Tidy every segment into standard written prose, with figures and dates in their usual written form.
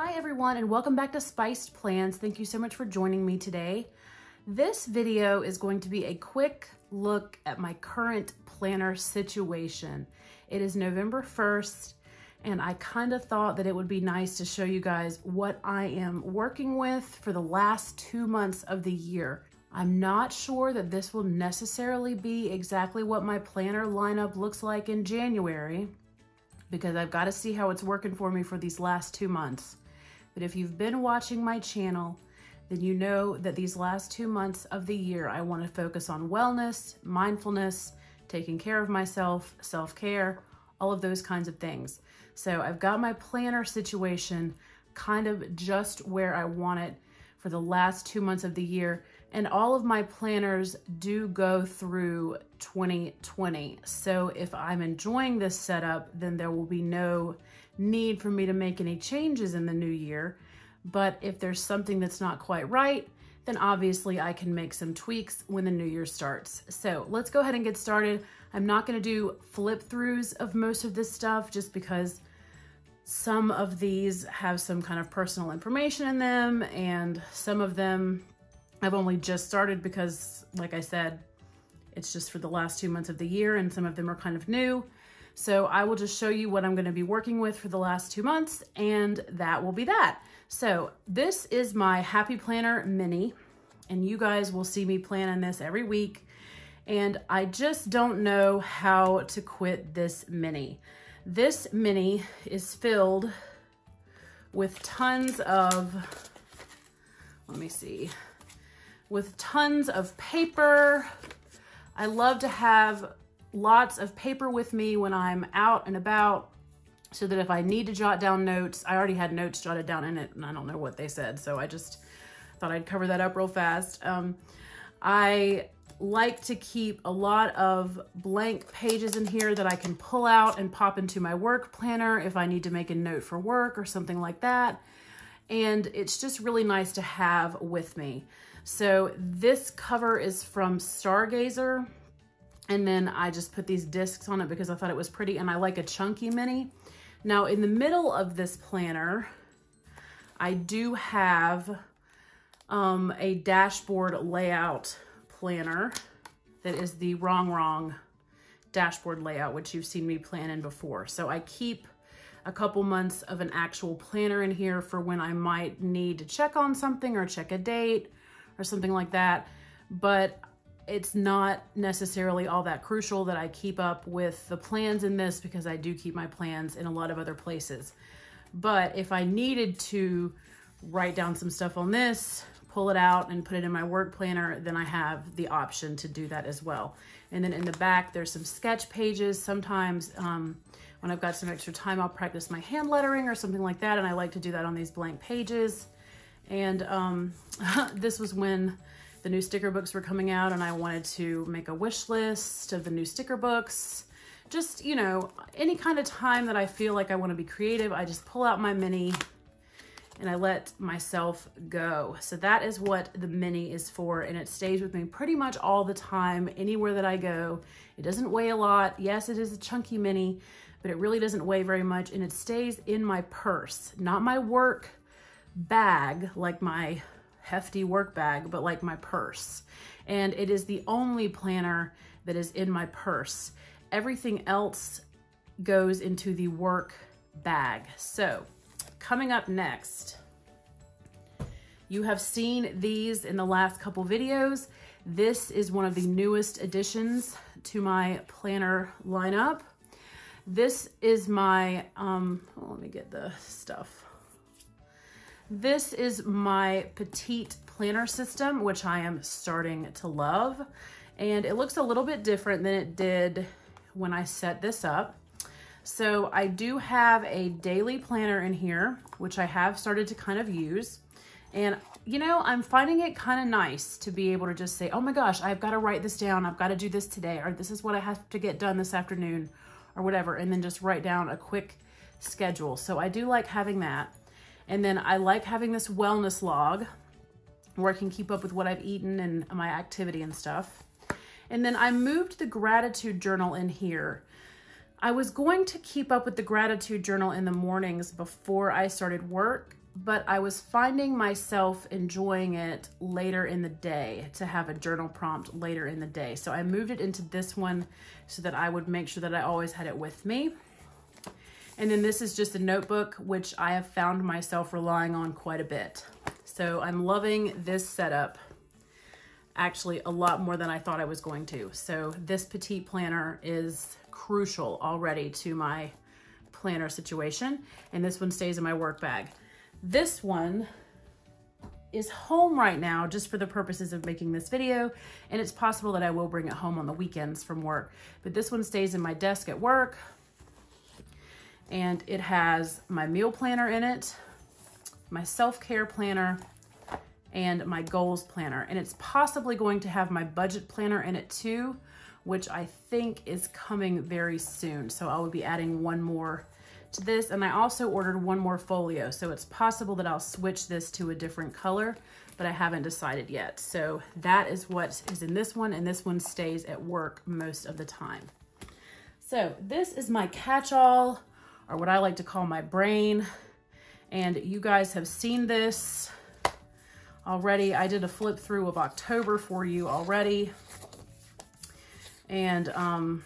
Hi everyone, and welcome back to Spiced Plans. Thank you so much for joining me today. This video is going to be a quick look at my current planner situation. It is November 1st, and I kind of thought that it would be nice to show you guys what I am working with for the last 2 months of the year. I'm not sure that this will necessarily be exactly what my planner lineup looks like in January, because I've got to see how it's working for me for these last 2 months. But if you've been watching my channel, then you know that these last 2 months of the year, I want to focus on wellness, mindfulness, taking care of myself, self-care, all of those kinds of things. So I've got my planner situation kind of just where I want it for the last 2 months of the year. And all of my planners do go through 2020. So if I'm enjoying this setup, then there will be no need for me to make any changes in the new year. But if there's something that's not quite right, then obviously I can make some tweaks when the new year starts. So let's go ahead and get started. I'm not gonna do flip throughs of most of this stuff just because some of these have some kind of personal information in them, and some of them I've only just started because, like I said, it's just for the last 2 months of the year, and some of them are kind of new. So I will just show you what I'm going to be working with for the last 2 months, and that will be that. So this is my Happy Planner Mini, and you guys will see me planning this every week. And I just don't know how to quit this mini. This mini is filled with tons of, let me see, with tons of paper. I love to have lots of paper with me when I'm out and about, so that if I need to jot down notes, I already had notes jotted down in it and I don't know what they said, so I just thought I'd cover that up real fast. I like to keep a lot of blank pages in here that I can pull out and pop into my work planner if I need to make a note for work or something like that. And it's just really nice to have with me. So this cover is from Stargazer, and then I just put these discs on it because I thought it was pretty, and I like a chunky mini. Now in the middle of this planner, I do have a dashboard layout planner that is the wrong dashboard layout, which you've seen me plan in before. So I keep a couple months of an actual planner in here for when I might need to check on something or check a date or something like that. But it's not necessarily all that crucial that I keep up with the plans in this, because I do keep my plans in a lot of other places. But if I needed to write down some stuff on this, pull it out and put it in my work planner, then I have the option to do that as well. And then in the back, there's some sketch pages. Sometimes when I've got some extra time, I'll practice my hand lettering or something like that, and I like to do that on these blank pages. And this was when the new sticker books were coming out, and I wanted to make a wish list of the new sticker books. Just, you know, any kind of time that I feel like I want to be creative, I just pull out my mini and I let myself go. So that is what the mini is for, and it stays with me pretty much all the time, anywhere that I go. It doesn't weigh a lot. Yes, it is a chunky mini, but it really doesn't weigh very much, and it stays in my purse, not my work bag, like my hefty work bag, but like my purse. And it is the only planner that is in my purse. Everything else goes into the work bag. So coming up next, you have seen these in the last couple videos. This is one of the newest additions to my planner lineup. This is my, let me get the stuff. This is my petite planner system, which I am starting to love. And it looks a little bit different than it did when I set this up. So I do have a daily planner in here, which I have started to kind of use. And you know, I'm finding it kind of nice to be able to just say, oh my gosh, I've got to write this down. I've got to do this today, or this is what I have to get done this afternoon, or whatever. And then just write down a quick schedule. So I do like having that. And then I like having this wellness log where I can keep up with what I've eaten and my activity and stuff. And then I moved the gratitude journal in here. I was going to keep up with the gratitude journal in the mornings before I started work, but I was finding myself enjoying it later in the day, to have a journal prompt later in the day. So I moved it into this one so that I would make sure that I always had it with me. And then this is just a notebook, which I have found myself relying on quite a bit. So I'm loving this setup, actually a lot more than I thought I was going to. So this petite planner is crucial already to my planner situation. And this one stays in my work bag. This one is home right now just for the purposes of making this video. And it's possible that I will bring it home on the weekends from work. But this one stays in my desk at work. And it has my meal planner in it, my self-care planner, and my goals planner. And it's possibly going to have my budget planner in it too, which I think is coming very soon. So I will be adding one more to this. And I also ordered one more folio. So it's possible that I'll switch this to a different color, but I haven't decided yet. So that is what is in this one. And this one stays at work most of the time. So this is my catch-all, or what I like to call my brain. And you guys have seen this already. I did a flip through of October for you already. And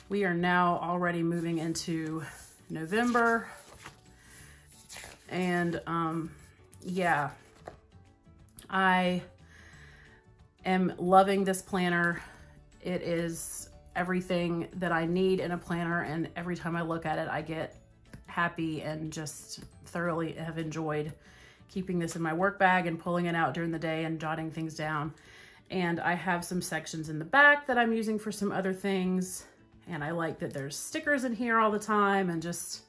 we are now already moving into November. And yeah, I am loving this planner. It is everything that I need in a planner, and every time I look at it, I get happy and just thoroughly have enjoyed keeping this in my work bag and pulling it out during the day and jotting things down. And I have some sections in the back that I'm using for some other things, and I like that there's stickers in here all the time, and just,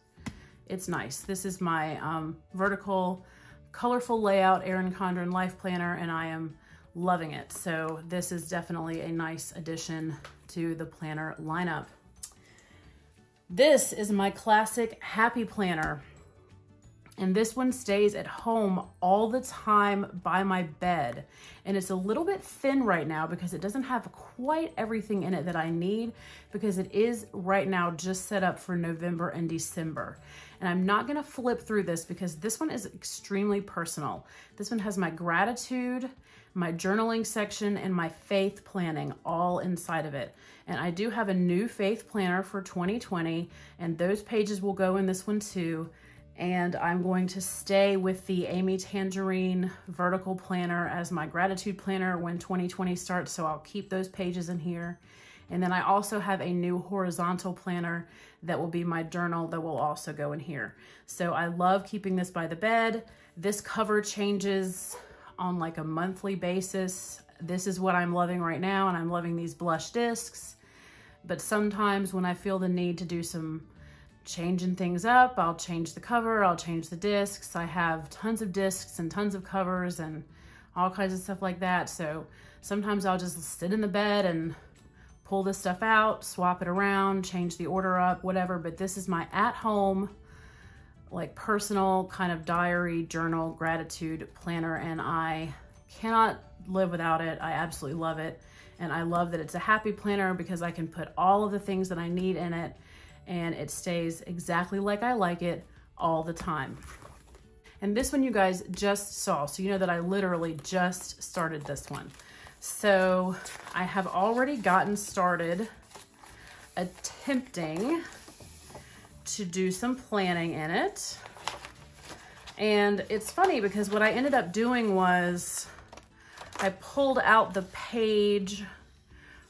it's nice. This is my vertical, colorful layout Erin Condren Life Planner, and I am loving it. So this is definitely a nice addition to the planner lineup. This is my classic Happy Planner. And this one stays at home all the time by my bed. And it's a little bit thin right now because it doesn't have quite everything in it that I need, because it is right now just set up for November and December. And I'm not gonna flip through this because this one is extremely personal. This one has my gratitude, my journaling section, and my faith planning all inside of it. And I do have a new faith planner for 2020, and those pages will go in this one too. And I'm going to stay with the Amy Tangerine vertical planner as my gratitude planner when 2020 starts, so I'll keep those pages in here. And then I also have a new horizontal planner that will be my journal that will also go in here. So I love keeping this by the bed. This cover changes on like a monthly basis. This is what I'm loving right now, and I'm loving these blush discs. But sometimes when I feel the need to do some changing things up, I'll change the cover, I'll change the discs. I have tons of discs and tons of covers and all kinds of stuff like that. So sometimes I'll just sit in the bed and pull this stuff out, swap it around, change the order up, whatever. But this is my at-home, like personal kind of diary, journal, gratitude planner, and I cannot live without it. I absolutely love it. And I love that it's a happy planner because I can put all of the things that I need in it, and it stays exactly like I like it all the time. And this one you guys just saw, so you know that I literally just started this one. So I have already gotten started attempting to do some planning in it. And it's funny because what I ended up doing was I pulled out the page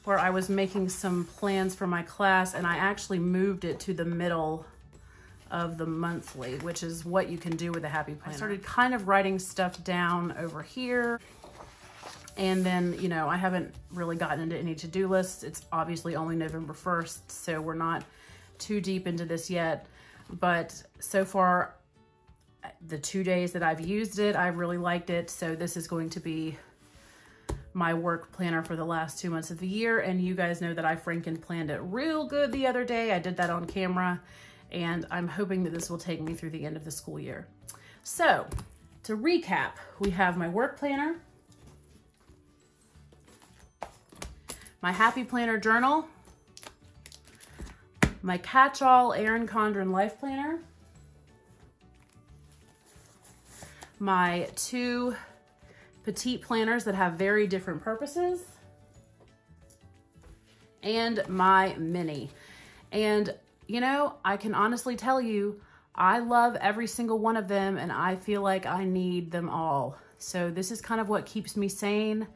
where I was making some plans for my class, and I actually moved it to the middle of the monthly, which is what you can do with a Happy Planner. I started kind of writing stuff down over here. And then, you know, I haven't really gotten into any to-do lists. It's obviously only November 1st, so we're not too deep into this yet. But so far, the 2 days that I've used it, I've really liked it. So this is going to be my work planner for the last 2 months of the year. And you guys know that I franken planned it real good the other day. I did that on camera, and I'm hoping that this will take me through the end of the school year. So to recap, we have my work planner, my Happy Planner journal, my catch-all Erin Condren Life Planner, my two petite planners that have very different purposes, and my mini. And you know, I can honestly tell you, I love every single one of them and I feel like I need them all. So this is kind of what keeps me sane.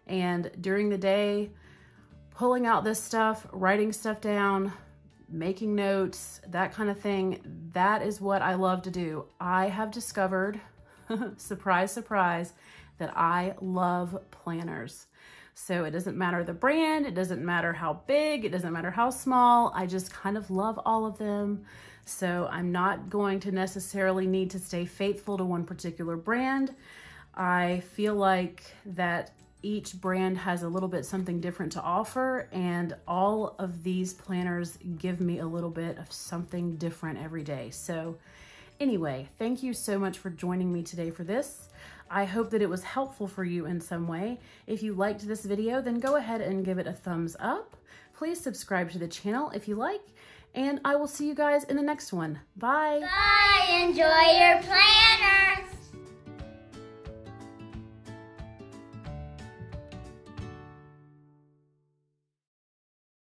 And during the day, pulling out this stuff, writing stuff down, making notes, that kind of thing, that is what I love to do. I have discovered, surprise, surprise, that I love planners. So it doesn't matter the brand, it doesn't matter how big, it doesn't matter how small, I just kind of love all of them. So I'm not going to necessarily need to stay faithful to one particular brand. I feel like that each brand has a little bit something different to offer, and all of these planners give me a little bit of something different every day. So anyway, thank you so much for joining me today for this. I hope that it was helpful for you in some way. If you liked this video, then go ahead and give it a thumbs up. Please subscribe to the channel if you like, and I will see you guys in the next one. Bye. Bye. Enjoy your planner.